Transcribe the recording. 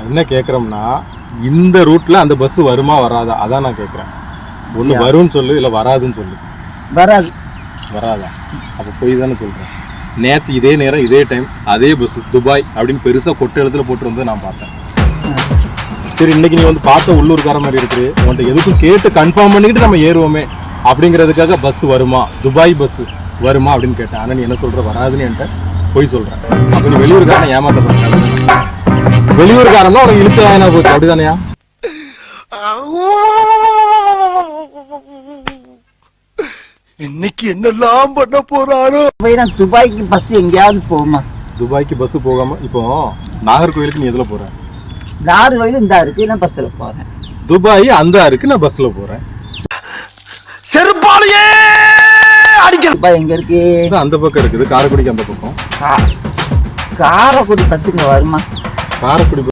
நான் என்ன கேட்குறோம்னா, இந்த ரூட்ல அந்த பஸ் வருமா வராதா அதான் நான் கேட்குறேன். ஒன்று வரும்னு சொல்லு, இல்லை வராதுன்னு சொல்லு. வராது. வராதா? அப்போ போய் தானே சொல்கிறேன். நேற்று இதே நேரம் இதே டைம் அதே பஸ் துபாய் அப்படின்னு பெருசாக கொட்டை எழுத்துல போட்டு நான் பார்த்தேன். சரி, இன்னைக்கு நீ வந்து பார்த்த உள்ளூர்கார மாதிரி இருக்குது, உன்கிட்ட எதுக்கும் கேட்டு கன்ஃபார்ம் பண்ணிக்கிட்டு நம்ம ஏறுவோமே அப்படிங்கிறதுக்காக பஸ் வருமா, துபாய் பஸ் வருமா அப்படின்னு கேட்டேன். ஆனால் நீ என்ன சொல்கிற, வராதுன்னு என்கிட்ட போய் சொல்கிறேன். அப்போ நீ வெளியூர்காரனை ஏமாத்த போகிறேன். வெளியூர்காரன் உனக்கு இழிச்ச வாயினா போச்சு, அப்படிதானையா? இன்னைக்கு என்னெல்லாம் பண்ண போறாரோ. துபாய்க்கு பஸ் எங்கேயாவது போகுமா? துபாய்க்கு பஸ் போகாம இப்போ நாகர்கோயிலுக்கு நீ எதுல போற? நாகர்கோயில் இந்த இருக்கு, நான் பஸ்ல போறேன். துபாய் அந்த இருக்கு, நான் பஸ்ல போறேன். செருப்பாலையே அடிக்க. துபாய் எங்க இருக்கு? அந்த பக்கம் இருக்குது, காரைக்குடிக்கு அந்த பக்கம். காரைக்குடி பஸ்ஸுங்க வருமா? காரைக்குடி